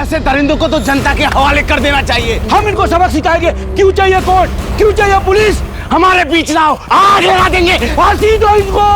ऐसे दरिंदों को तो जनता के हवाले कर देना चाहिए। हम इनको सबक सिखाएंगे। क्यों चाहिए कोर्ट, क्यों चाहिए पुलिस? हमारे बीच ना हो, आग लगा देंगे। फांसी दो इनको।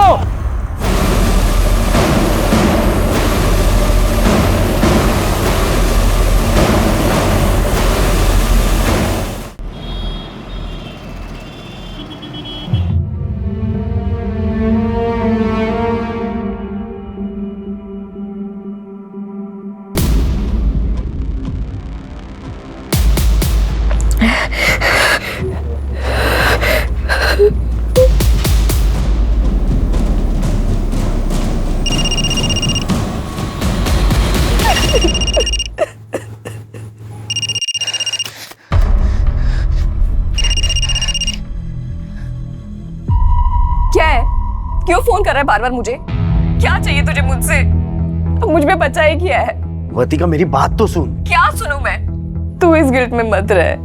क्या है? क्यों फोन कर रहा है बार बार मुझे? क्या चाहिए तुझे मुझसे? अब मुझ में बचा ही क्या है? वर्तिका मेरी बात तो सुन। क्या सुनूं मैं? तू इस गिल्ट में मत रह।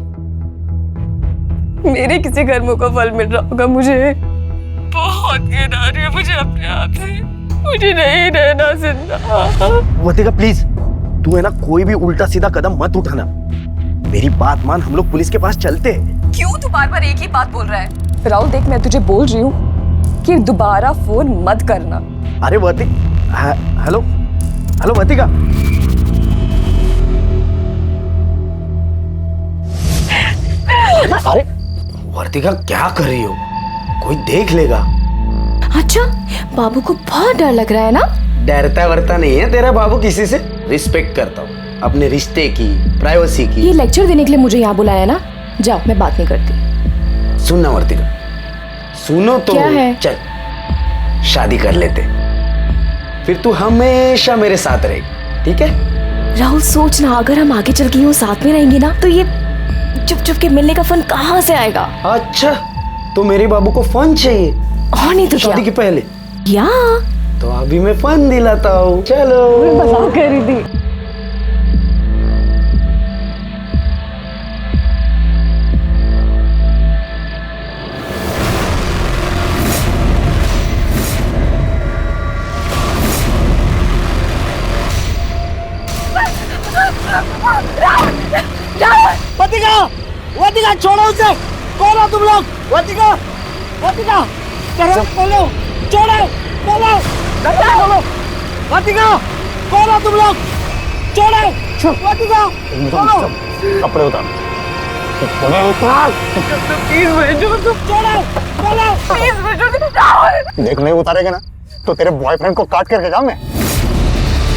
मेरे किसी कर्मों का फल मिल रहा होगा मुझे। बहुत घिन आ रही है मुझे अपने आप से। मुझे नहीं रहना जिंदा। वर्तिका प्लीज, तू है ना कोई भी उल्टा सीधा कदम मत उठाना। मेरी बात मान, हम लोग पुलिस के पास चलते हैं। क्यों तू बार बार एक ही बात बोल रहा है? राहुल देख, मैं तुझे बोल रही हूँ कि दोबारा फोन मत करना। अरे हेलो हेलो वर्तिका। अरे वर्तिका क्या कर रही हो? कोई देख लेगा। अच्छा, बाबू को बहुत डर लग रहा है ना? डरता वरता नहीं है तेरा बाबू किसी से। रिस्पेक्ट करता हूँ अपने रिश्ते की, प्राइवेसी की। ये लेक्चर देने के लिए मुझे यहाँ बुलाया ना? जाओ, मैं बात नहीं करती। सुनना वर्तिका, सुनो तो। क्या है? चल शादी कर लेते, फिर तू हमेशा मेरे साथ रहेगी, ठीक है? राहुल सोचना, अगर हम आगे चल के यूं साथ में रहेंगे ना, तो ये चुप चुप के मिलने का फन कहाँ से आएगा? अच्छा, तो मेरे बाबू को फन चाहिए और नहीं तो क्या? शादी के पहले या तो अभी मैं फन दिलाता हूँ। चलो। मजाक कर रही थी। वर्तिका, वर्तिका छोड़ो उसे। कौन हो तुम लोग? वर्तिका, वर्तिका, करो बोलो, छोड़ो, बोलो, बोलो। वर्तिका, कौन हो तुम लोग? छोड़ो, वर्तिका, बोलो। कपड़े उतार। प्लीज भेजो तुम। छोड़ो, बोलो। प्लीज भेजो। देख नहीं उतारेगा ना तो तेरे बॉयफ्रेंड को काट करके जाऊं मैं।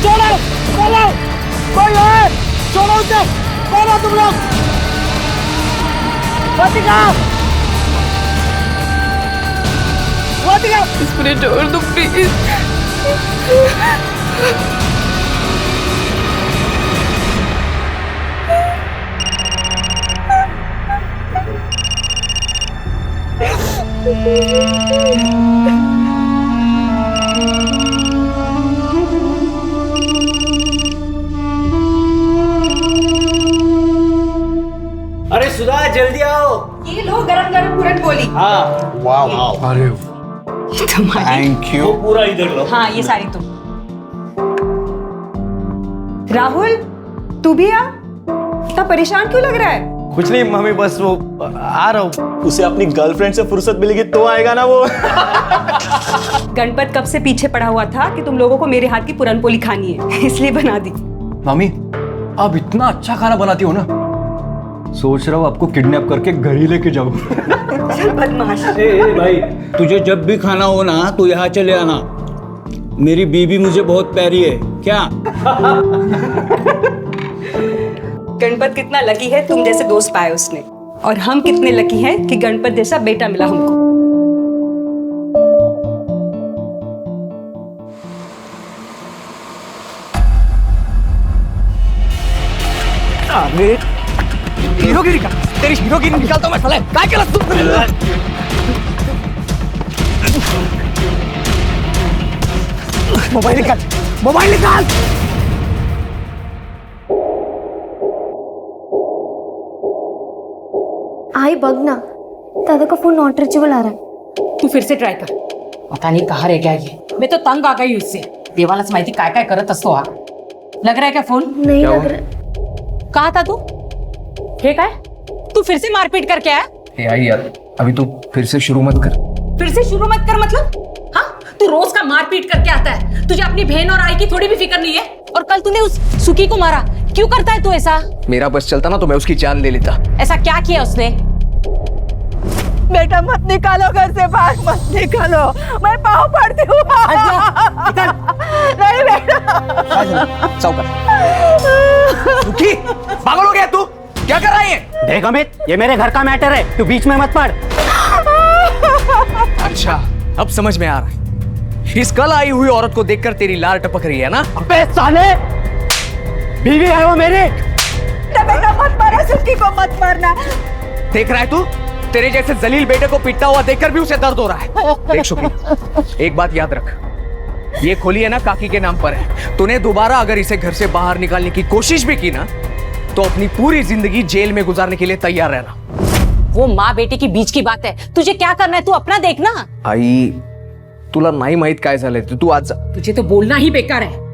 छोड़ो, बोलो। कोई है? छोड़ो उसे। कौन हो तुम लोग? वर्तिका, वर्तिका, मुझे छोड़ दो प्लीज। अरे सुधा, जल्दी आओ। ये लो गरम गरम पूरन पोली। हाँ, वाह अरे थैंक यू। पूरा ही देख लो। हाँ ये सारी तुम। राहुल, तू भी आ। इतना परेशान क्यों लग रहा है? कुछ नहीं मम्मी, बस वो आ रहा हूँ। उसे अपनी गर्लफ्रेंड से फुर्सत मिलेगी तो आएगा ना वो। गणपत कब से पीछे पड़ा हुआ था कि तुम लोगों को मेरे हाथ की पूरन पोली खानी है, इसलिए बना दी। मम्मी, आप इतना अच्छा खाना बनाती हो ना, सोच रहा हूँ आपको किडनैप करके घर ही लेके जाऊँ। चल बदमाश। ए भाई, तुझे जब भी खाना हो ना तो यहाँ चले आना। मेरी बीबी मुझे बहुत प्यारी है। क्या? गणपत कितना लकी है तुम जैसे दोस्त पाए उसने, और हम कितने लकी हैं कि गणपत जैसा बेटा मिला हमको। अरे हीरोगिरी का, तेरी हीरोगिरी निकालता हूँ मैं साले। काय केलंस तू? मोबाइल निकाल, मोबाइल निकाल। आई बघ ना, दादा का फोन नॉट रीचेबल आ रहा है। तू फिर से ट्राय कर। पता नहीं कहाँ रह गया ये। मैं तो तंग आ गई उससे। देवालाच माहिती काय काय करत असतो हा। लग रहा है क्या फोन? नहीं लग रहा। कहा था तू? ठीक है, तू फिर से मारपीट करके आया? आई यार, अभी तू फिर से शुरू मत कर। फिर से शुरू मत कर मतलब? हाँ, तू रोज का मारपीट करके आता है। तुझे अपनी बहन और आई की थोड़ी भी फिक्र नहीं है। और कल तूने उस सुखी को मारा, क्यों करता है तू ऐसा? मेरा बस चलता ना तो मैं उसकी जान ले लेता। ऐसा क्या किया उसने? बेटा मत निकालो घर से बाहर, मत निकालो, मैं पाँव पड़ती हूँ। नहीं बेटा। सुखी, पागल हो गया तू? क्या कर रहा है? देख अमित, ये मेरे घर का मैटर है, तू बीच में मत पड़। अच्छा, अब समझ में आ रहा है। इस कल आई हुई औरत को देखकर तेरी लार टपक रही है ना? अबे साले, बीवी है वो मेरी। बेटा मत मारो, सुखी को मत मारना। देख रहा है तू? तेरे जैसे जलील बेटे को पिटता हुआ देखकर भी उसे दर्द हो रहा है। देख शुक्री, एक बात याद रख, ये खोली है ना काकी के नाम पर है। तूने दोबारा अगर इसे घर से बाहर निकालने की कोशिश भी की ना, तो अपनी पूरी जिंदगी जेल में गुजारने के लिए तैयार रहना। वो माँ बेटे की बीच की बात है, तुझे क्या करना है तू अपना देखना। आई, तुला नाही माहित काय झालंय, तू आज जा। तुझे तो बोलना ही बेकार है।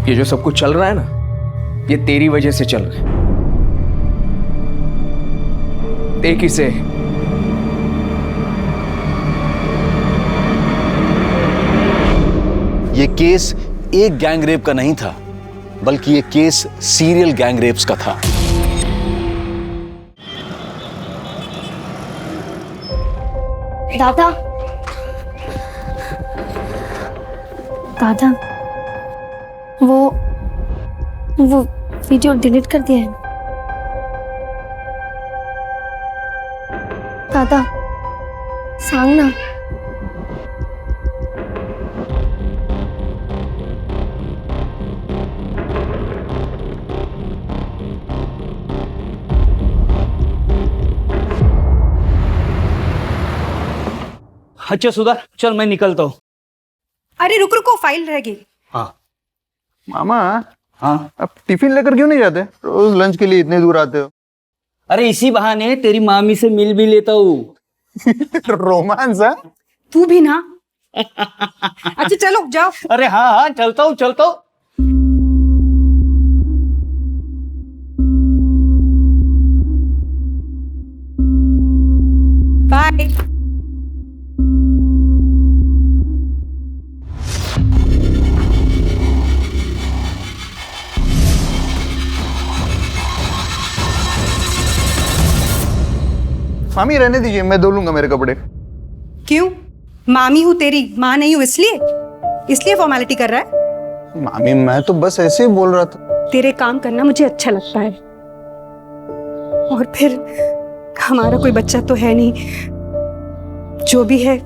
ये जो सब कुछ चल रहा है ना, ये तेरी वजह से चल रहा है। देख इसे, ये केस एक गैंग रेप का नहीं था, बल्कि ये केस सीरियल गैंग रेप्स का था। दादा, दादा, वो वीडियो डिलीट कर दिया है दादा, सांग ना। अच्छा सुधा, चल मैं निकलता हूँ। अरे रुक रुको, फाइल रह गई। मामा, हाँ, अब टिफिन लेकर क्यों नहीं जाते? रोज लंच के लिए इतने दूर आते हो। अरे इसी बहाने तेरी मामी से मिल भी लेता हूँ। रोमांस है? तू भी ना। अच्छा चलो जाओ। अरे हाँ हाँ, चलता हूँ चलता हूँ। बाय। मामी रहने दीजिए, मैं धो लूंगा मेरे कपड़े। क्यों? मामी हूँ तेरी, माँ नहीं हूँ इसलिए फॉर्मेलिटी कर रहा है? मामी मैं तो बस ऐसे ही बोल रहा था। तेरे काम करना मुझे अच्छा लगता है, और फिर हमारा कोई बच्चा तो है नहीं, जो भी है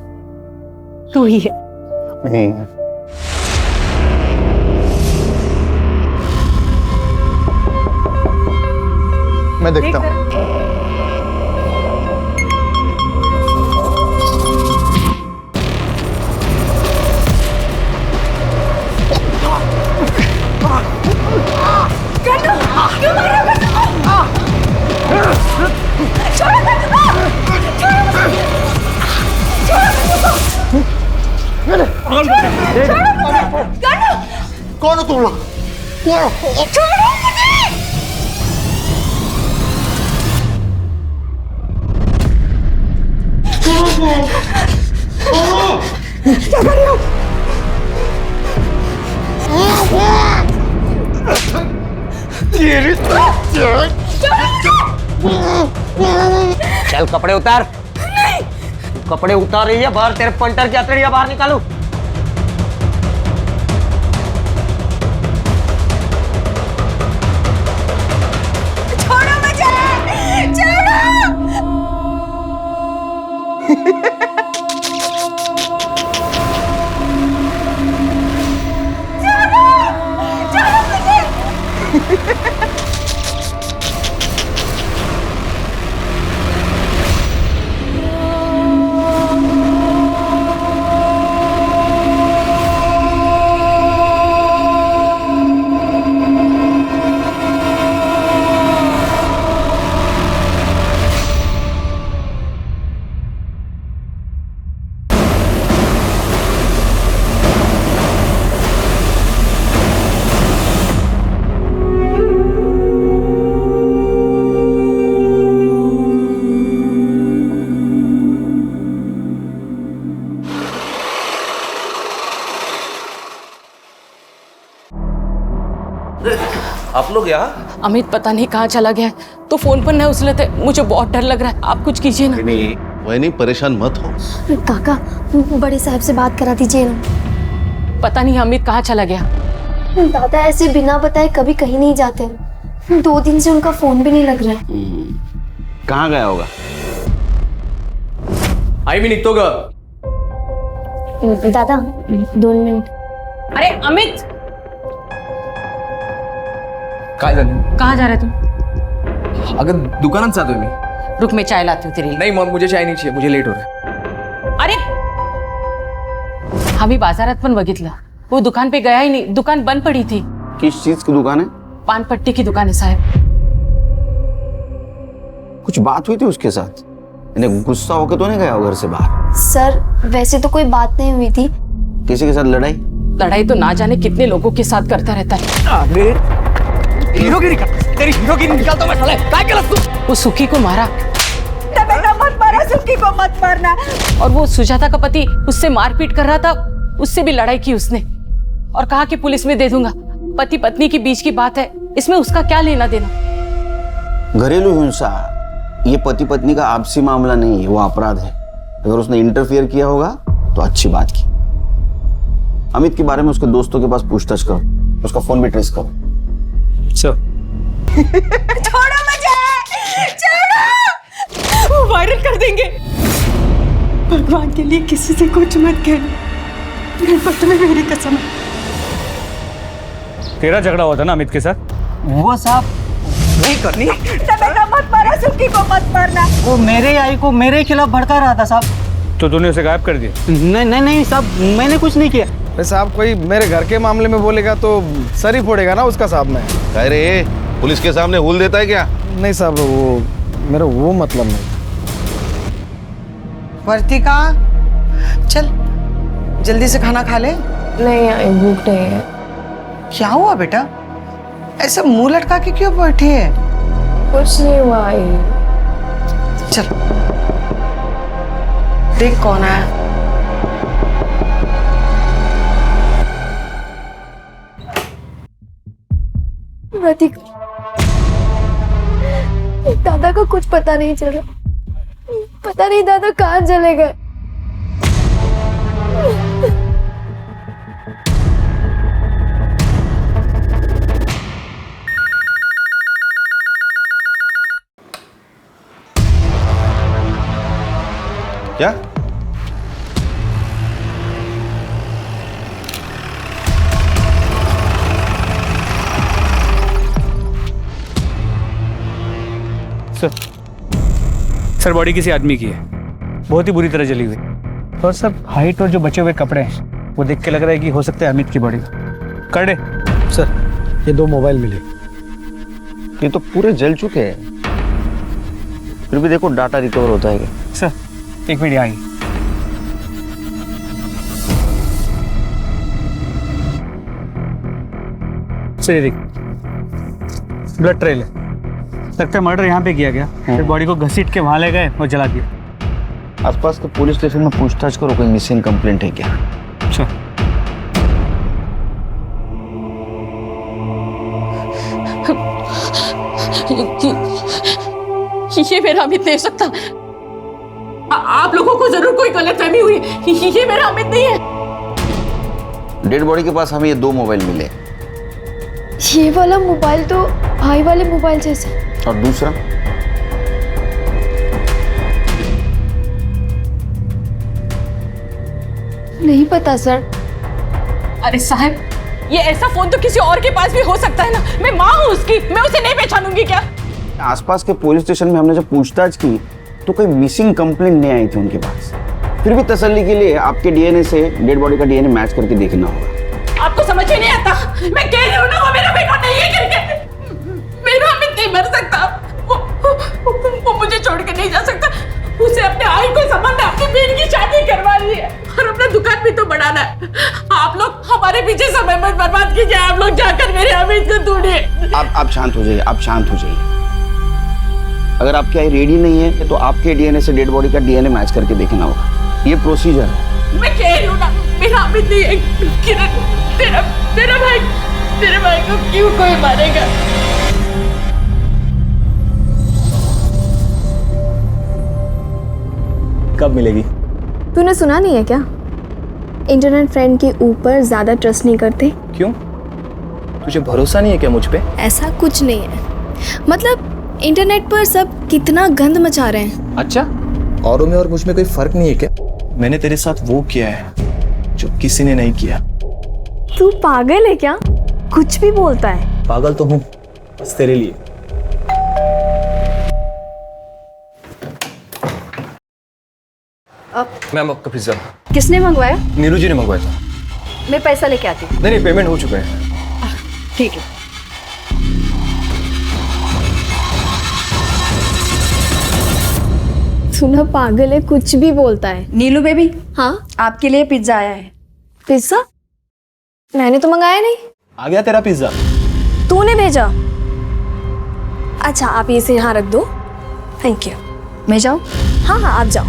तू ही है। नहीं, मैं देखता हूँ। कौन हो तुम लोग? चल कपड़े उतार। कपड़े उतार रही है बाहर, तेरे पंटर की हथेलियां बाहर निकालू। छोड़ो मुझे, छोड़ो। आप लोग यहाँ? अमित पता नहीं कहाँ चला गया है। तो फोन पर नहीं उछलते, मुझे बहुत डर लग रहा है। आप कुछ कीजिए ना। नहीं वही, परेशान मत हो। काका, बड़े साहब से बात करा दीजिए ना। पता नहीं अमित कहाँ चला गया। दादा ऐसे बिना बताए कभी कहीं नहीं जाते। 2 दिन से उनका फोन भी नहीं लग रहा है। कहाँ गया होगा? आई भी निकतो ग। दादा 2 मिनिट। अरे अमित, काय झालं? कहाँ जा रहे तुम? अगं दुकानात जातोय मी। रुक, मैं चाय लाती हूँ तेरे लिए। नहीं मग मुझे चाय नहीं चाहिए, मुझे लेट हो रहा है। अरे आम्ही बाजारात पण बघितलं, वो दुकान पे गया ही नहीं, दुकान बंद पड़ी थी। किस चीज की दुकान है? पान पट्टी की दुकान है साहब। कुछ बात हुई थी उसके साथ? इन्हें गुस्सा होकर तो नहीं गया घर से बाहर? सर वैसे तो कोई बात नहीं हुई थी। किसी के साथ लड़ाई? लड़ाई तो ना जाने कितने लोगों के साथ करता रहता है। अरे हीरोगिरी का, तेरी हीरोगिरी निकालता मैं साले। काय केलंस तू? वो सुखी को मारा। बेटा मत मारा, सुखी को मत मारना। और वो सुजाता का पति उससे मारपीट कर रहा था, उससे भी लड़ाई की उसने और कहा कि पुलिस में दे दूंगा। पति पत्नी के बीच की बात है, इसमें उसका क्या लेना देना। घरेलू हिंसा ये पति पत्नी का आपसी मामला नहीं है, वो अपराध है। अगर उसने इंटरफियर किया होगा तो अच्छी बात की। अमित के बारे में उसके दोस्तों के पास पूछताछ करो, उसका फोन भी ट्रेस करो। छोड़ो मुझे, छोड़ो। वो वायरल कर देंगे। भगवान के लिए किसी से कुछ मत कहना। गणपत में मेरी कसम है। तेरा झगड़ा हुआ था ना अमित के साथ? वो साहब नहीं करनी। बेटा मत मारा, सुखी को मत मारना। वो मेरे आई को मेरे खिलाफ भड़का रहा था साहब। तो तूने उसे गायब कर दिया? नहीं साहब, मैंने कुछ नहीं किया। साहब कोई मेरे घर के मामले में बोलेगा तो सर ही फोड़ेगा ना उसका साहब में। अरे पुलिस के सामने हुल देता है क्या? नहीं साहब, वो मेरा वो मतलब नहीं। वर्तिका चल जल्दी से खाना खा ले। नहीं आई, भूख नहीं है। क्या हुआ बेटा, ऐसा मुंह लटका के क्यों बैठी है? कुछ नहीं हुआ आई। चल देख कौन आया। दादा को कुछ पता नहीं चल रहा। पता नहीं दादा कहाँ चले गए। क्या? सर बॉडी किसी आदमी की है, बहुत ही बुरी तरह जली हुई। और सब हाइट और जो बचे हुए कपड़े हैं वो देख के लग रहा है कि हो सकता है अमित की बॉडी। कर दे सर ये 2 मोबाइल मिले। ये तो पूरे जल चुके हैं, फिर भी देखो डाटा रिकवर होता है क्या? सर 1 मिनट आएंगे। सर देख, ब्लड ट्रेल है, लगता है मर्डर यहाँ पे किया गया। फिर बॉडी को घसीट के वहां ले गए और जला दिया। आसपास के पुलिस स्टेशन में पूछताछ करो, कोई मिसिंग कंप्लेंट है क्या? अच्छा। ये मेरा अमित नहीं हो सकता। आप लोगों को जरूर कोई गलतफहमी हुई। ये मेरा अमित नहीं है। डेड बॉडी के पास हमें ये 2 मोबाइल मिले। ये वाला मोबाइल तो भाई वाले मोबाइल जैसा। और दूसरा? नहीं पता सर। अरे साहब, ये ऐसा फोन तो किसी और के पास भी हो सकता है ना। मैं माँ हूँ उसकी, मैं उसे नहीं पहचानूंगी क्या? आसपास के पुलिस स्टेशन में हमने जब पूछताछ की तो कोई मिसिंग कंप्लेंट नहीं आई थी उनके पास। फिर भी तसल्ली के लिए आपके डीएनए से डेड बॉडी का डीएनए मैच करके देखना होगा। आपको समझ ही नहीं आता। मैं कह रही हूँ ना, वो मेरा बेटा नहीं है करके। मेरा अमित नहीं मर सकता। वो मुझे छोड़ के नहीं जा सकता। उसे अपने आई को संभालना, अपनी बहन की शादी करवानी है और अपना दुकान भी तो बढ़ाना है। आप लोग हमारे पीछे समय मत बर्बाद कीजिए। आप लोग जाकर मेरे अमित को ढूंढिए। आप शांत हो जाइए, आप शांत हो जाइए। अगर आपकी आई रेडी नहीं है तो आपके डीएनए से डेड बॉडी का डीएनए मैच करके देखना होगा। ये प्रोसीजर है। मैं कह रही हूँ ना, मेरा अमित नहीं है। किरण, तेरा भाई मेरे भाई को क्यों कोई मारेगा? कब मिलेगी? तूने सुना नहीं है क्या? इंटरनेट फ्रेंड के ऊपर ज्यादा ट्रस्ट नहीं करते। क्यों? तुझे भरोसा नहीं है क्या मुझ पे? ऐसा कुछ नहीं है, मतलब इंटरनेट पर सब कितना गंद मचा रहे हैं। अच्छा, औरों में और मुझ में कोई फर्क नहीं है क्या? मैंने तेरे साथ वो किया है जो किसी ने नहीं किया। तू पागल है क्या? कुछ भी बोलता है। पागल तो हूँ, बस तेरे लिए। मैम आपका पिज्जा। किसने मंगवाया? नीरू जी ने मंगवाया था। मैं पैसा लेके आती हूँ। नहीं, पेमेंट हो चुका है। ठीक है। सुना, पागल है, कुछ भी बोलता है। नीलू बेबी, हाँ, आपके लिए पिज्जा आया है। पिज्जा? मैंने तो मंगाया नहीं। आ गया तेरा पिज्जा। तूने भेजा? अच्छा, आप इसे यहाँ रख दो। Thank you. मैं जाऊँ? हाँ हाँ, आप जाओ।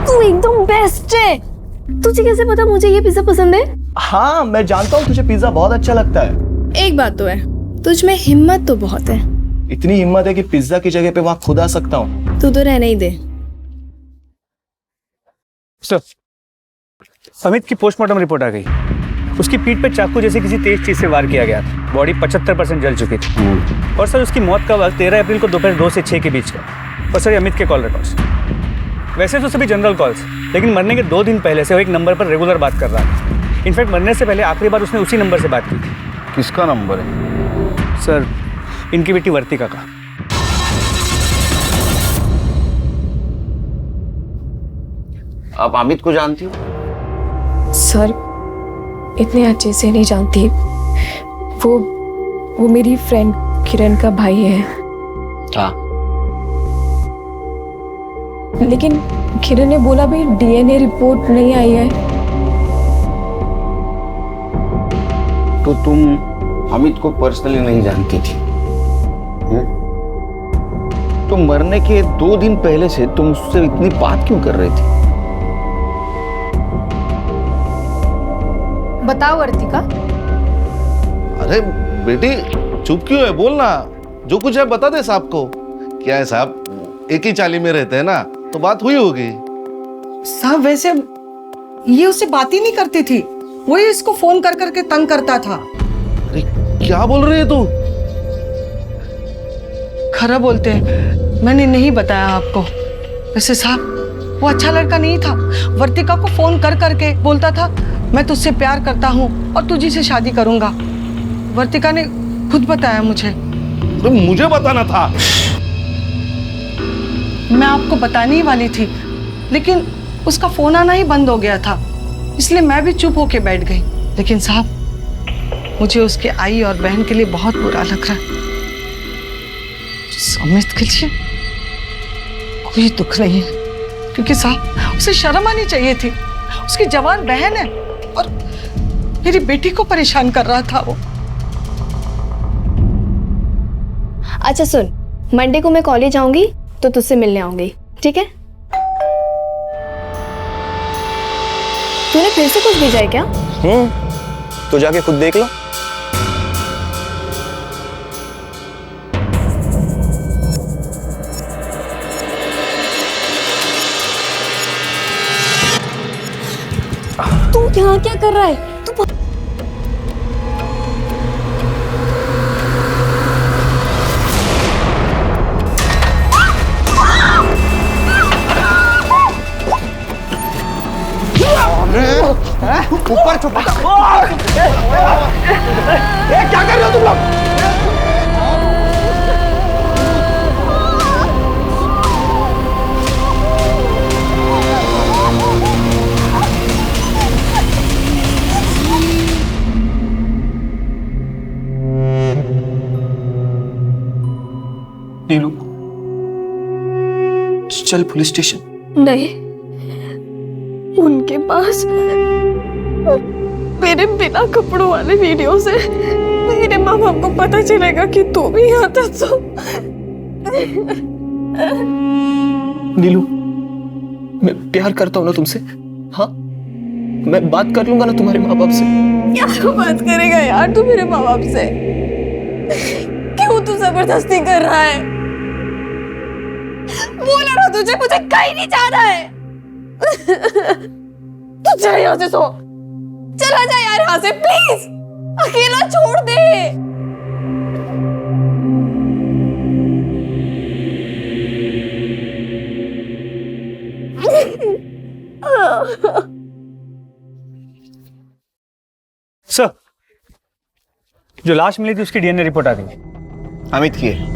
तू एकदम बेस्ट है। तुझे कैसे पता मुझे ये पिज्जा पसंद है? हाँ, मैं जानता हूँ तुझे पिज्जा बहुत अच्छा लगता है। एक बात तो है, तुझ में हिम्मत तो बहुत है। इतनी हिम्मत है कि पिज्जा की जगह पे वहाँ खुद आ सकता हूँ। तू तो रहने ही दे। सर, अमित की पोस्टमार्टम रिपोर्ट आ गई। उसकी पीठ पे चाकू जैसे किसी तेज चीज से वार किया गया था। बॉडी 75% जल चुकी थी। और सर, उसकी मौत का वक्त 13 अप्रैल को दोपहर 2 से 6 के बीच का। और सर, अमित के कॉल रिकॉर्ड्स वैसे तो सभी जनरल कॉल्स, लेकिन मरने के 2 दिन पहले से वो एक नंबर पर रेगुलर बात कर रहा था। इनफैक्ट मरने से पहले आखिरी बार उसने उसी नंबर से बात की थी। किसका नंबर है? सर, इनकी बेटी वर्तिका का। आप अमित को जानती हो? सर, इतने अच्छे से नहीं जानती। वो मेरी फ्रेंड किरण का भाई है। हाँ। लेकिन किरण ने बोला भी डीएनए रिपोर्ट नहीं आई है। तो तुम अमित को पर्सनली नहीं जानती थी? तो मरने के 2 दिन पहले से तुम उससे इतनी बात क्यों कर रहे थे? बताओ वर्तिका। अरे बेटी, चुप क्यों है? बोलना, जो कुछ है बता दे साहब को। क्या है साहब, एक ही चाली में रहते हैं ना, तो बात हुई होगी। साहब, वैसे ये उससे बात ही नहीं करती थी, वही इसको फोन कर करके तंग करता था। अरे क्या बोल रही है तू? खरा बोलते हैं, मैंने नहीं बताया आपको। वैसे साहब, वो अच्छा लड़का नहीं था। वर्तिका को फोन कर करके बोलता था, मैं तुझसे प्यार करता हूँ और तुझी से शादी करूंगा। वर्तिका ने खुद बताया मुझे। तो मुझे बताना था। मैं आपको बताने ही वाली थी, लेकिन उसका फोन आना ही बंद हो गया था, इसलिए मैं भी चुप होके बैठ गई। लेकिन साहब, मुझे उसके आई और बहन के लिए बहुत बुरा लग रहा है। अमित के लिए कोई दुख नहीं है, क्योंकि साहब उसे शर्म आनी चाहिए थी। उसकी जवान बहन है और मेरी बेटी को परेशान कर रहा था वो। अच्छा सुन, मंडे को मैं कॉलेज आऊंगी तो तुझसे मिलने आऊंगी, ठीक है? तूने फिर से कुछ भेजा है क्या? तो जाके खुद देख लो। तू यहाँ क्या कर रहा है? तू ऊपर छुपा। क्या कर रहे हो तुम लोग? नीलू, चल पुलिस स्टेशन। नहीं, उनके पास मेरे बिना कपड़ों वाले वीडियो से मेरे माँ बाप को पता चलेगा कि तू भी यहाँ था। तो नीलू, मैं प्यार करता हूँ ना तुमसे। हाँ, मैं बात कर लूंगा ना तुम्हारे माँ बाप से। क्या बात करेगा यार तू मेरे माँ बाप से? क्यों तू जबरदस्ती कर रहा है? बोला ना तुझे मुझे कहीं नहीं जाना है। तू चला यहाँ से, सो चला जा यार यहाँ से प्लीज, अकेला छोड़ दे। सर, जो लाश मिली थी उसकी डीएनए रिपोर्ट आ गई। अमित की है।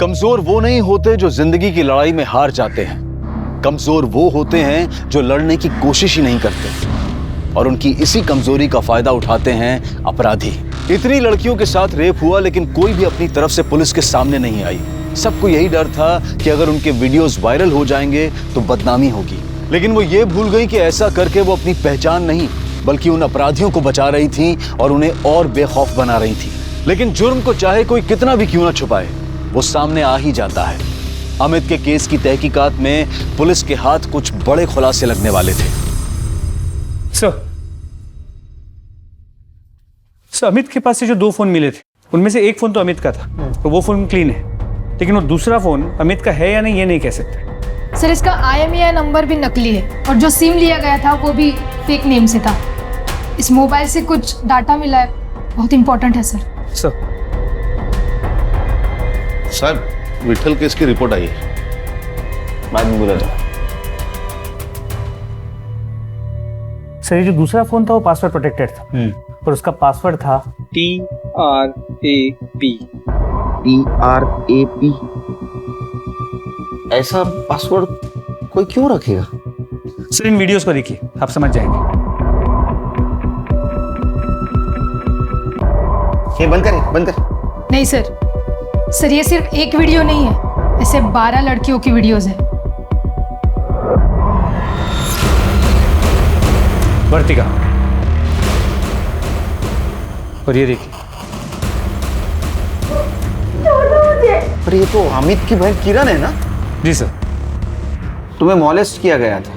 कमजोर वो नहीं होते जो जिंदगी की लड़ाई में हार जाते हैं, कमजोर वो होते हैं जो लड़ने की कोशिश ही नहीं करते, और उनकी इसी कमजोरी का फायदा उठाते हैं अपराधी। इतनी लड़कियों के साथ रेप हुआ लेकिन कोई भी अपनी तरफ से पुलिस के सामने नहीं आई। सबको यही डर था कि अगर उनके वीडियोस वायरल हो जाएंगे तो बदनामी होगी, लेकिन वो ये भूल गई कि ऐसा करके वो अपनी पहचान नहीं बल्कि उन अपराधियों को बचा रही थी और उन्हें और बेखौफ बना रही थी। लेकिन जुर्म को चाहे कोई कितना भी क्यों ना छुपाए, वो सामने आ ही जाता है। अमित के केस की तहकीकात में पुलिस के हाथ कुछ बड़े खुलासे लगने वाले थे। सर, अमित के पास से जो 2 फोन मिले थे उनमें से एक फोन तो अमित का था, तो वो फोन क्लीन है, लेकिन वो दूसरा फोन अमित का है या नहीं ये नहीं कह सकते। सर, इसका IMEI नंबर भी नकली है और जो सिम लिया गया था वो भी फेक नेम से था। इस मोबाइल से कुछ डाटा मिला है, बहुत इंपॉर्टेंट है सर। साहब, विठल केस की रिपोर्ट आई है। बाद में बोला था। सर, ये जो दूसरा फोन था वो पासवर्ड प्रोटेक्टेड था और उसका पासवर्ड था TRAP। TRAP? ऐसा पासवर्ड कोई क्यों रखेगा? सर, इन वीडियोस को देखिए, आप समझ जाएंगे। ये बंद कर। नहीं सर, ये सिर्फ एक वीडियो नहीं है, ऐसे 12 लड़कियों की वीडियोस है। वर्तिका, और ये देखिए। पर ये तो अमित की बहन किरण है ना? जी सर। तुम्हें मॉलेस्ट किया गया था,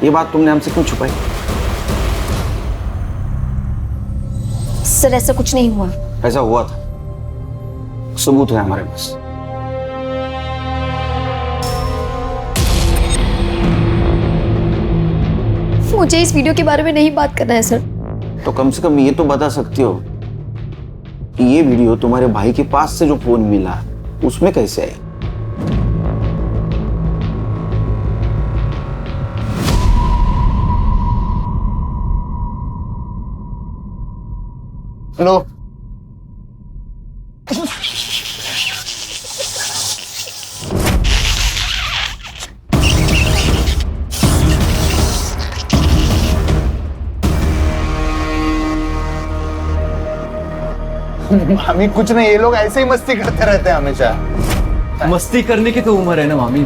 ये बात तुमने हमसे क्यों छुपाई? सर, ऐसा कुछ नहीं हुआ। ऐसा हुआ था, सबूत है हमारे पास। मुझे इस वीडियो के बारे में नहीं बात करना है सर। तो कम से कम ये तो बता सकती हो कि ये वीडियो तुम्हारे भाई के पास से जो फोन मिला उसमें कैसे है? लो। मामी कुछ नहीं, ये लोग ऐसे ही मस्ती करते रहते हैं हमेशा। मस्ती करने की तो उम्र है ना मामी।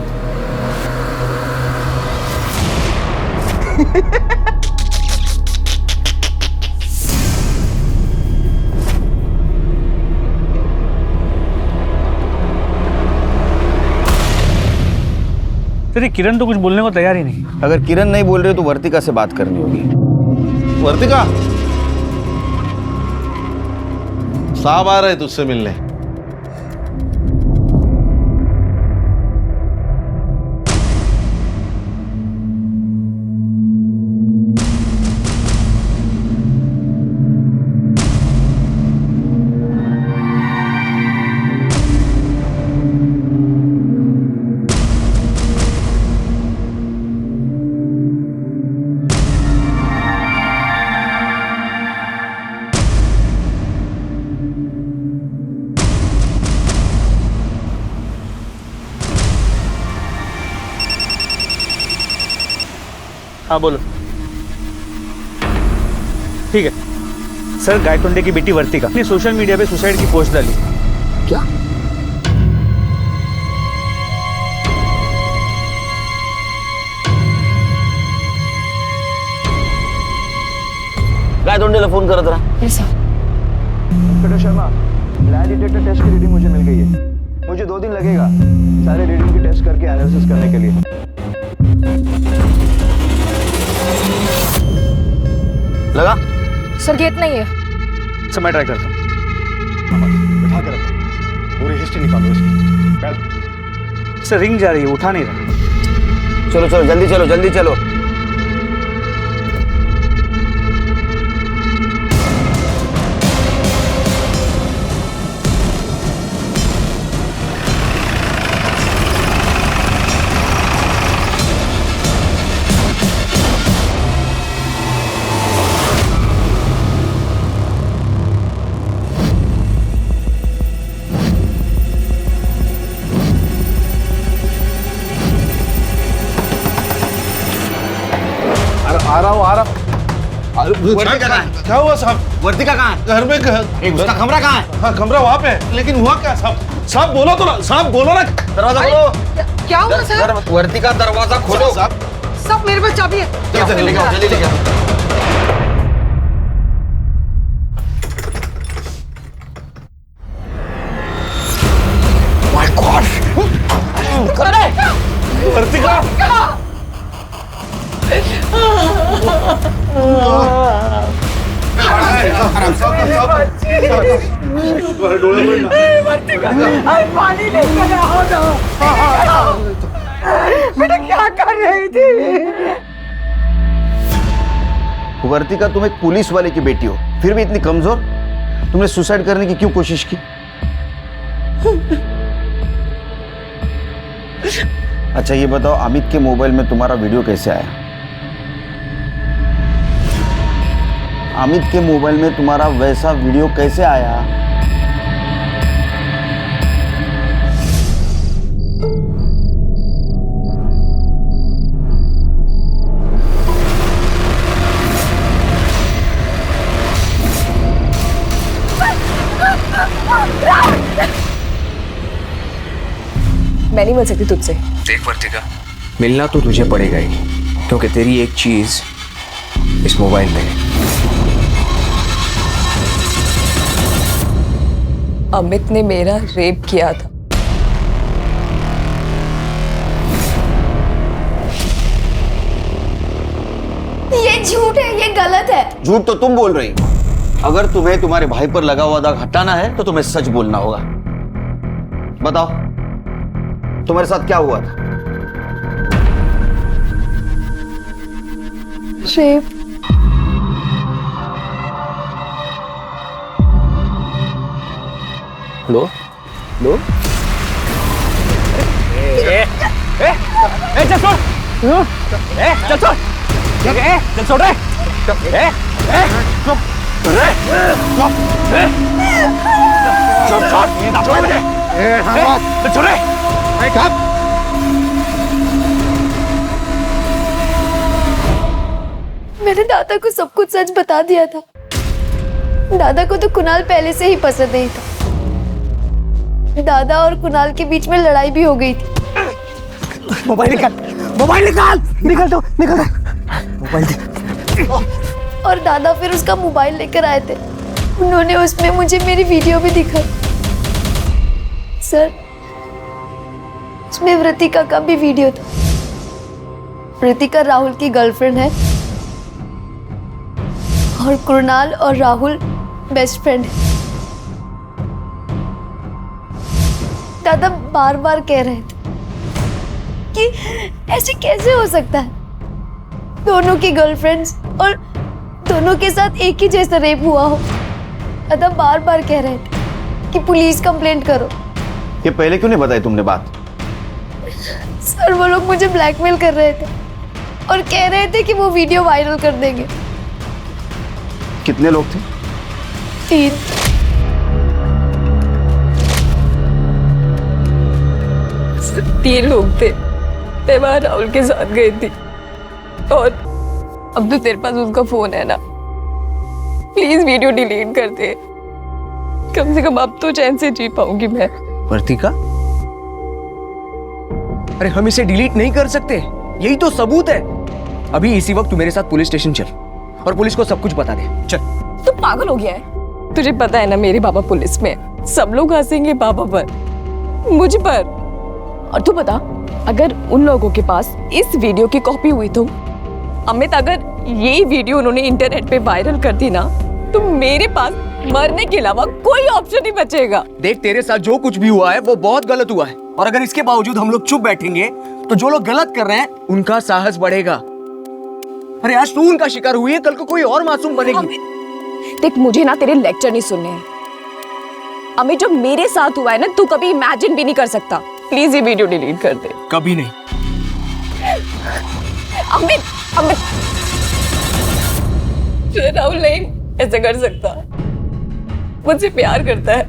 तेरी किरण तो कुछ बोलने को तैयार ही नहीं। अगर किरण नहीं बोल रहे तो वर्तिका से बात करनी होगी। वर्तिका, साहब आ रहे तुझसे मिलने। हाँ बोलो। ठीक है सर, गायतोंडे की बेटी वर्तिका ने सोशल मीडिया पे सुसाइड की पोस्ट डाली। क्या? काय तोंडीला फोन करत राहा. Inspector Sharma, lie detector test की रीडिंग मुझे मिल गई है. मुझे 2 दिन लगेगा सारे रीडिंग की टेस्ट करके एनालिसिस करने के लिए. लगा? सर गेट नहीं है. सर मैं ट्राई करता हूँ. बिठा के रखो, पूरी हिस्ट्री निकालो इसकी. सर रिंग जा रही है, उठा नहीं रहा. चलो चलो जल्दी चलो, जल्दी चलो. आ रहा हूँ. क्या हुआ साहब? वर्तिका कहाँ है? घर में. उसका कमरा कहाँ है? हाँ कमरा वहाँ पे है, लेकिन हुआ क्या साहब? साहब बोलो तो ना, साहब बोलो ना. दरवाजा खोलो. क्या हुआ सर? वर्तिका दरवाजा खोलो. सब मेरे पास चाबी है. जल्दी लेके आओ, जल्दी लेके आओ. My god. वर्तिका. पानी लेकर आओ ना. बेटा क्या कर रही थी? वर्तिका, तुम एक पुलिस वाले की बेटी हो, फिर भी इतनी कमजोर. तुमने सुसाइड करने की क्यों कोशिश की? अच्छा ये बताओ, अमित के मोबाइल में तुम्हारा वीडियो कैसे आया? अमित के मोबाइल में तुम्हारा वैसा वीडियो कैसे आया? मैं नहीं मिल सकती तुझसे. देख वर्तिका, मिलना तो तुझे पड़ेगा ही, क्योंकि तेरी एक चीज इस मोबाइल में है. अमित ने मेरा रेप किया था. ये झूठ है, ये गलत है. झूठ तो तुम बोल रही हो. अगर तुम्हें तुम्हारे भाई पर लगा हुआ दाग हटाना है तो तुम्हें सच बोलना होगा. बताओ तुम्हारे साथ क्या हुआ था? रेप. लो लो. चल छोड़. चल छोड़. चल छोड़ रे. छोड़ रे. मैंने दादा को सब कुछ सच बता दिया था. दादा को तो कुणाल पहले से ही पसंद नहीं था. दादा और कुणाल के बीच में लड़ाई भी हो गई थी. मोबाइल निकाल, मोबाइल निकाल. निकल दो, निकल दो. मोबाइल दे. और दादा फिर उसका मोबाइल लेकर आए थे. उन्होंने उसमें मुझे मेरी वीडियो भी दिखाई. सर उसमें वृतिका का भी वीडियो था. वृतिका राहुल की गर्लफ्रेंड है और कुणाल और राहुल बेस्ट फ्रेंड है. दादा बार बार कह रहे थे कि ऐसे कैसे हो सकता है. दोनों की गर्लफ्रेंड्स और दोनों के साथ एक ही जैसा रेप हुआ हो. दादा बार बार कह रहे थे कि पुलिस कंप्लेंट करो. ये पहले क्यों नहीं बताई तुमने बात? सर वो लोग मुझे ब्लैकमेल कर रहे थे और कह रहे थे कि वो वीडियो वायरल कर देंगे. कितने लोग थे? 3. तीन लोग थे. मैं वहां राहुल के साथ गई थी और अब तो तेरे पास उसका फोन है ना, प्लीज वीडियो डिलीट कर दे. कम से कम अब तो चैन से जी पाऊंगी मैं. वर्तिका, अरे हम इसे डिलीट नहीं कर सकते, यही तो सबूत है. अभी इसी वक्त तू मेरे साथ पुलिस स्टेशन चल और पुलिस को सब कुछ बता दे। चल। तू पागल हो गया है? तुझे पता है ना मेरे बाबा पुलिस में है। सब लोग हंसेंगे बाबा पर, मुझ पर। और तू बता, अगर उन लोगों के पास इस वीडियो की कॉपी हुई तो अमित, अगर ये वीडियो उन्होंने इंटरनेट पे वायरल कर दी ना, तो मेरे पास मरने के अलावा कोई ऑप्शन नहीं बचेगा। देख, तेरे साथ जो कुछ भी हुआ है वो बहुत गलत हुआ है, और अगर इसके बावजूद हम लोग चुप बैठेंगे तो जो लोग गलत कर रहे हैं उनका साहस बढ़ेगा। अरे आज तू उनका शिकार हुई है, कल को कोई और मासूम बनेगी। देख, मुझे ना तेरे लेक्चर नहीं सुनने हैं। अमित, जो मेरे साथ हुआ है ना, तू कभी इमेजिन भी नहीं कर सकता। प्लीज ये वीडियो डिलीट कर दे। कभी नहीं। अमित, अमित, राहुल नहीं ऐसा कर सकता, मुझसे प्यार करता है।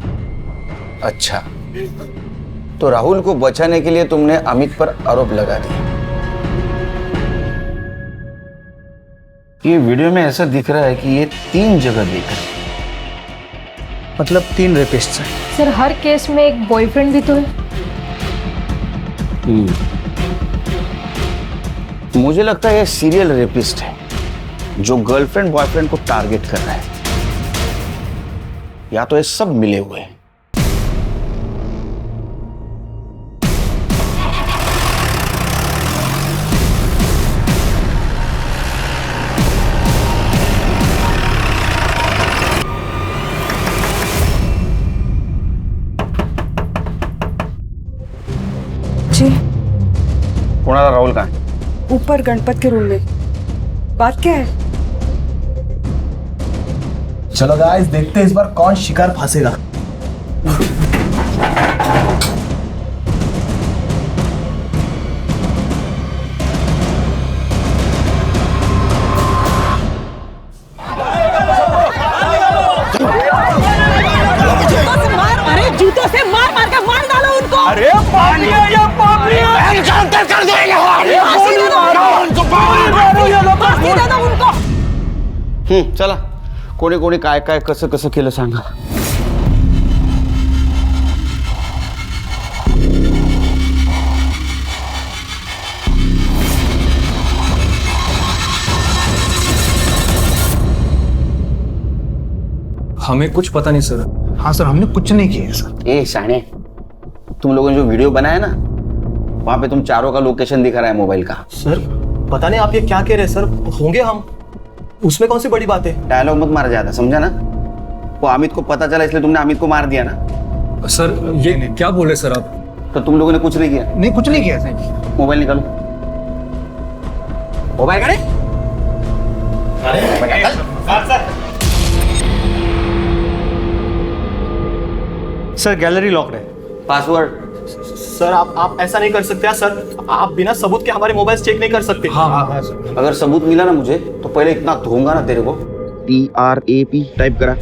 अच्छा, तो राहुल को बचाने के लिए तुमने अमित पर आरोप लगा दिया। ये वीडियो में ऐसा दिख रहा है कि ये 3 जगह देख रहे हैं। मतलब 3 रेपिस्ट हैं। सर, हर केस में एक बॉयफ्रेंड भी तो है। मुझे लगता है ये सीरियल रेपिस्ट है जो गर्लफ्रेंड बॉयफ्रेंड को टारगेट कर रहा है, या तो ये सब मिले हुए हैं। जी, कोणाला राहुल कहाँ है? ऊपर गणपत के रूम में। बात क्या है? चलो गाइस, देखते हैं इस बार कौन शिकार फंसेगा। अरे जूतों से मार मार के मार डालो उनको। अरे पानी है या पानी है? कर देंगे। चला, कोणी कोणी काय काय कसं कसं केलं सांगा। हमें कुछ पता नहीं सर। हाँ सर, हमने कुछ नहीं किया सर। ए शाने, तुम लोगों ने जो वीडियो बनाया ना, वहां पे तुम चारों का लोकेशन दिखा रहा है मोबाइल का। सर पता नहीं आप ये क्या कह रहे हैं सर, होंगे हम, उसमें कौन सी बड़ी बात है? डायलॉग मत मारा जाता, समझा ना? वो अमित को पता चला इसलिए तुमने अमित को मार दिया ना। सर ये क्या बोल रहे सर आप? तो तुम लोगों ने कुछ नहीं किया? नहीं, कुछ नहीं किया सर। मोबाइल निकालो। मोबाइल करे? सर गैलरी लॉक है। पासवर्ड? सर आप ऐसा नहीं कर सकते सर, आप बिना सबूत के हमारे मोबाइल चेक नहीं कर सकते। हाँ सर। अगर सबूत मिला ना मुझे, तो पहले इतना धोऊंगा ना तेरे को। TRAP टाइप करा।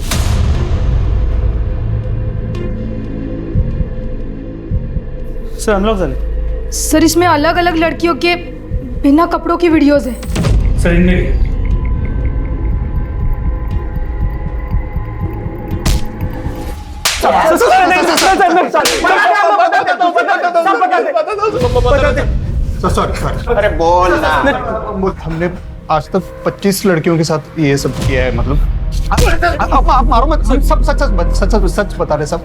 सर अनलॉक झाले। सर, इसमें अलग अलग लड़कियों के बिना कपड़ों की वीडियोस हैं। सर इनमें अरे बोल ना। हमने आज तक 25 लड़कियों के साथ ये सब किया है। मतलब आप मारो मत, सब सच बता रहे सब।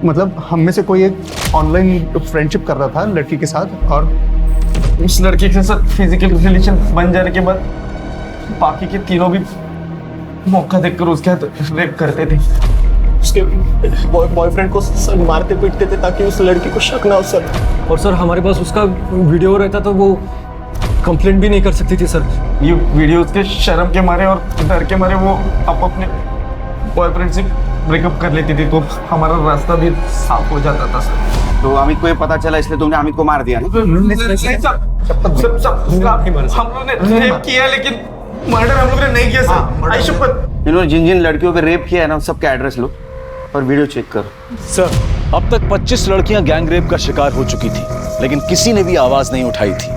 मतलब हम में से कोई एक ऑनलाइन फ्रेंडशिप कर रहा था लड़की के साथ, और उस लड़की के साथ फिजिकल रिलेशन बन जाने के बाद बाकी के तीनों भी मौका देखकर उसके साथ रेप करते थे। उसके बॉयफ्रेंड को सर मारते पीटते थे ताकि उस लड़की को शक ना हो सर। और सर हमारे पास उसका वीडियो रहता तो वो कंप्लेंट भी नहीं कर सकती थी सर। ये वीडियोस के शर्म के मारे और डर के मारे वो अपने बॉयफ्रेंड से ब्रेकअप कर लेती थी, तो हमारा रास्ता भी साफ हो जाता था सर। तो अमित को ये पता चला इसलिए तुमने अमित को मार दिया ना? हम लोग ने रेप किया, लेकिन मर्डर हम लोग ने नहीं किया सर। आई शपथ। इन्होंने जिन जिन लड़कियों पे रेप किया है ना, सबका एड्रेस लो और वीडियो चेक करो। सर, अब तक 25 लड़कियां गैंग रेप का शिकार हो चुकी थी, लेकिन किसी ने भी आवाज नहीं उठाई थी।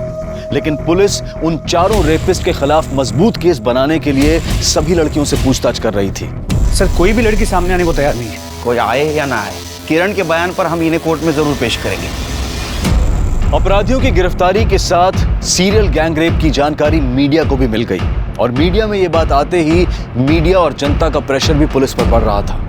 लेकिन पुलिस उन चारों रेपिस्ट के खिलाफ मजबूत केस बनाने के लिए सभी लड़कियों से पूछताछ कर रही थी। सर कोई भी लड़की सामने आने को तैयार नहीं है। कोई आए या ना आए, किरण के बयान पर हम इन्हें कोर्ट में जरूर पेश करेंगे। अपराधियों की गिरफ्तारी के साथ सीरियल गैंग रेप की जानकारी मीडिया को भी मिल गई। और मीडिया में ये बात आते ही मीडिया और जनता का प्रेशर भी पुलिस पर बढ़ रहा था।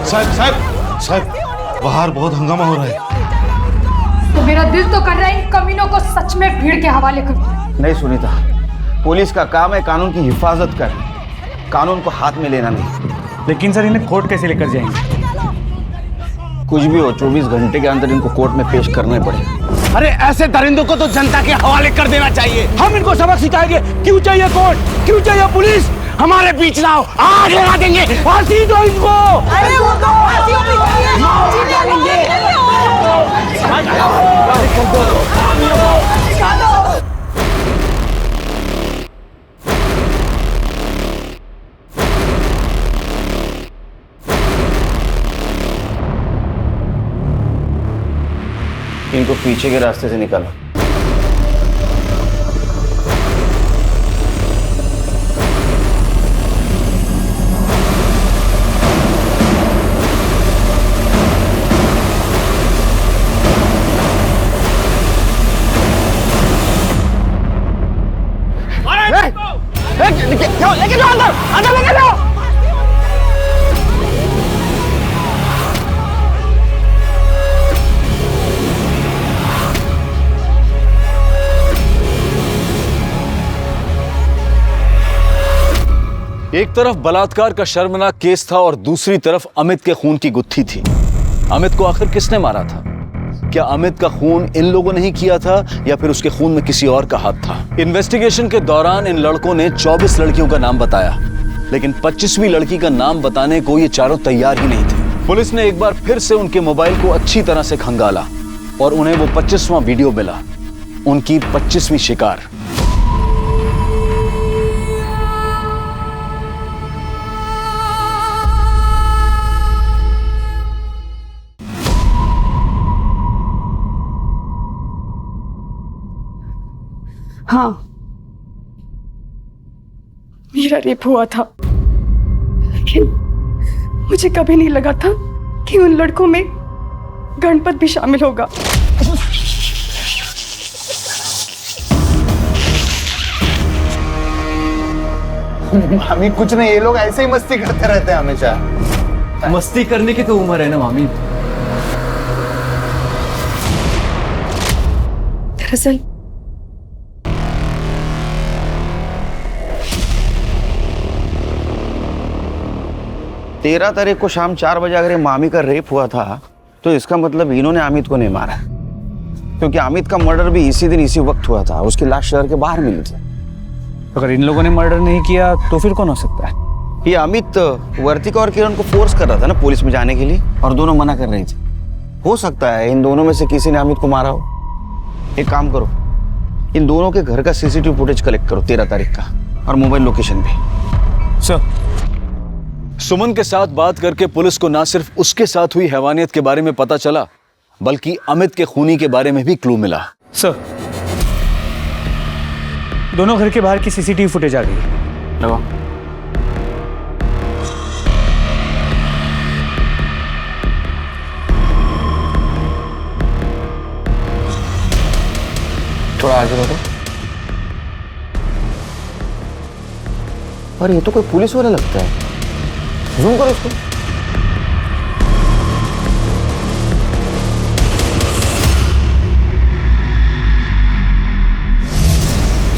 साहब साहब साहब, बाहर बहुत हंगामा हो रहा है। तो मेरा दिल तो कर रहा है इन कमीनों को सच में भीड़ के हवाले कर दूं। नहीं सुनीता, पुलिस का काम है कानून की हिफाजत करना, कानून को हाथ में लेना नहीं। लेकिन सर इन्हें कोर्ट कैसे लेकर जाएंगे? कुछ भी हो 24 घंटे के अंदर इनको कोर्ट में पेश करना ही पड़ेगा। अरे ऐसे दरिंदों को तो जनता के हवाले कर देना चाहिए। हम इनको सबक सिखाएंगे। क्यों चाहिए कोर्ट, क्यों चाहिए पुलिस? हमारे बीच लाओ, आग लगा देंगे, फांसी दो इनको। अरे वो तो इनको पीछे के रास्ते से निकालो। लेके जाओ अंदर, अंदर लेके जाओ। एक तरफ बलात्कार का शर्मनाक केस था और दूसरी तरफ अमित के खून की गुत्थी थी। अमित को आखिर किसने मारा था? क्या अमित का खून इन लोगों ने ही किया था या फिर उसके खून में किसी और का हाथ था? इन्वेस्टिगेशन के दौरान इन लड़कों ने 24 लड़कियों का नाम बताया, लेकिन 25वीं लड़की का नाम बताने को ये चारों तैयार ही नहीं थे। पुलिस ने एक बार फिर से उनके मोबाइल को अच्छी तरह से खंगाला और उन्हें वो 25वां वीडियो मिला, उनकी 25वीं शिकार। हाँ, मेरा रेप हुआ था, लेकिन मुझे कभी नहीं लगा था कि उन लड़कों में गणपत भी शामिल होगा। मामी कुछ नहीं, ये लोग ऐसे ही मस्ती करते रहते हैं हमेशा। मस्ती करने की तो उम्र है ना मामी। दरअसल तेरह तारीख को शाम 4 बजे अगर ये मामी का रेप हुआ था तो इसका मतलब इन्होंने अमित को नहीं मारा, क्योंकि अमित का मर्डर भी इसी दिन इसी वक्त हुआ था। उसकी लाश शहर के बाहर मिली थी। अगर इन लोगों ने मर्डर नहीं किया तो फिर कौन हो सकता है? ये अमित वर्तिका और किरण को फोर्स कर रहा था ना पुलिस में जाने के लिए, और दोनों मना कर रही थी। हो सकता है इन दोनों में से किसी ने अमित को मारा हो। एक काम करो, इन दोनों के घर का सीसीटीवी फुटेज कलेक्ट करो 13 तारीख का, और मोबाइल लोकेशन भी। सर, सुमन के साथ बात करके पुलिस को ना सिर्फ उसके साथ हुई हैवानियत के बारे में पता चला, बल्कि अमित के खूनी के बारे में भी क्लू मिला। सर, दोनों घर के बाहर की सीसीटीवी फुटेज आ गई। लगाओ। थोड़ा आगे बढ़ो। और ये तो कोई पुलिस वाला लगता है। जूम करो इसको।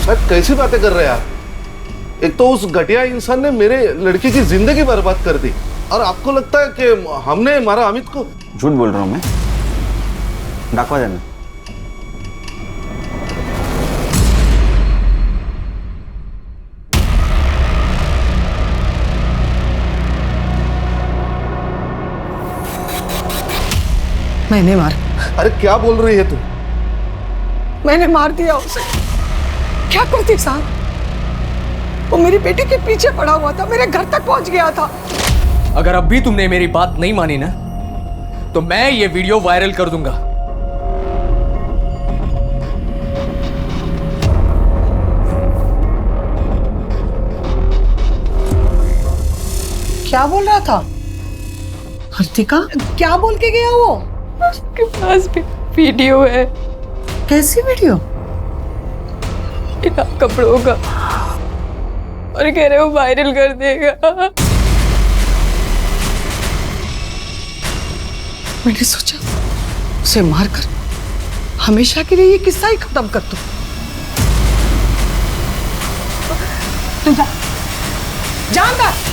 सर कैसी बातें कर रहे हैं आप? एक तो उस घटिया इंसान ने मेरे लड़की की जिंदगी बर्बाद कर दी, और आपको लगता है कि हमने मारा अमित को? झूठ बोल रहा हूं मैं। डाकवा देना। मैंने मारा। अरे क्या बोल रही है तू? मैंने मार दिया उसे। क्या करती साहब, वो मेरी बेटी के पीछे पड़ा हुआ था, मेरे घर तक पहुंच गया था। अगर अब भी तुमने मेरी बात नहीं मानी ना, तो मैं ये वीडियो वायरल कर दूंगा। क्या बोल रहा था? वर्तिका क्या बोल के गया वो? उसके पास भी वीडियो है। कैसी वीडियो? बिना कपड़ों का, और कह रहे वो वायरल कर देगा। मैंने सोचा उसे मारकर हमेशा के लिए ये किस्सा ही खत्म कर दूं। तू जा अंदर।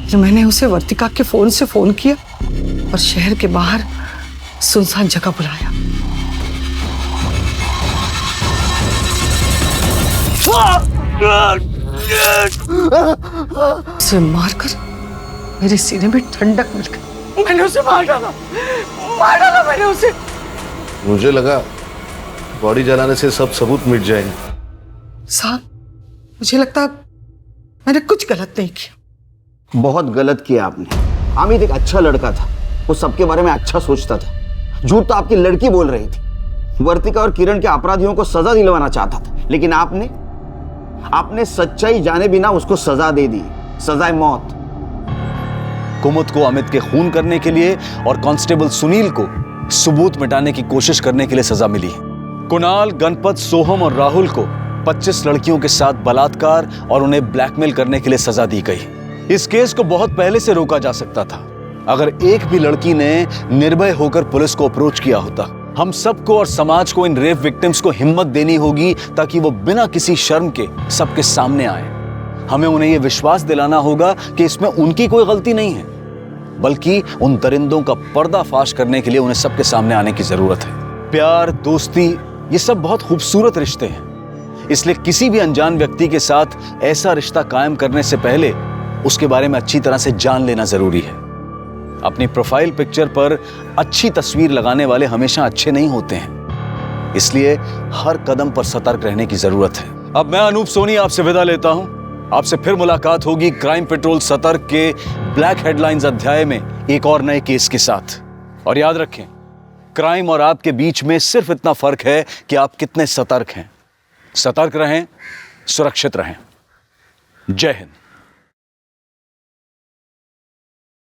फिर मैंने उसे वर्तिका के फोन से फोन किया और शहर के बाहर सुनसान जगह बुलाया। उसे मारकर मेरे सीने में ठंडक मिल गई। मैंने उसे मार डाला मैंने उसे। मुझे लगा बॉडी जलाने से सब सबूत मिट जाएंगे। साहब, मुझे लगता मैंने कुछ गलत नहीं किया। बहुत गलत किया आपने। अमित एक अच्छा लड़का था, वो सबके बारे में अच्छा सोचता था। झूठ तो आपकी लड़की बोल रही थी। वर्तिका और किरण के अपराधियों को सजा दिलवाना चाहता था, लेकिन आपने सच्चाई जाने बिना उसको सजा दे दी, सजाए मौत। कुमुद को अमित के खून करने के लिए और कांस्टेबल सुनील को सबूत मिटाने की कोशिश करने के लिए सजा मिली। कुणाल, गणपत, सोहम और राहुल को 25 लड़कियों के साथ बलात्कार और उन्हें ब्लैकमेल करने के लिए सजा दी गई। इस केस को बहुत पहले से रोका जा सकता था अगर एक भी लड़की ने निर्भय होकर पुलिस को अप्रोच किया होता। हम सबको और समाज को इन रेप विक्टिम्स को हिम्मत देनी होगी ताकि वो बिना किसी शर्म के सबके सामने आए। हमें उन्हें यह विश्वास दिलाना होगा कि इसमें उनकी कोई गलती नहीं है, बल्कि उन दरिंदों का पर्दाफाश करने के लिए उन्हें सबके सामने आने की जरूरत है। प्यार, दोस्ती, ये सब बहुत खूबसूरत रिश्ते हैं, इसलिए किसी भी अनजान व्यक्ति के साथ ऐसा रिश्ता कायम करने से पहले उसके बारे में अच्छी तरह से जान लेना जरूरी है। अपनी प्रोफाइल पिक्चर पर अच्छी तस्वीर लगाने वाले हमेशा अच्छे नहीं होते हैं, इसलिए हर कदम पर सतर्क रहने की जरूरत है। अब मैं अनूप सोनी आपसे विदा लेता हूं। आपसे फिर मुलाकात होगी क्राइम पेट्रोल सतर्क के ब्लैक हेडलाइंस अध्याय में एक और नए केस के साथ। और याद रखें, क्राइम और आपके बीच में सिर्फ इतना फर्क है कि आप कितने सतर्क हैं। सतर्क रहें, सुरक्षित रहें। जय हिंद।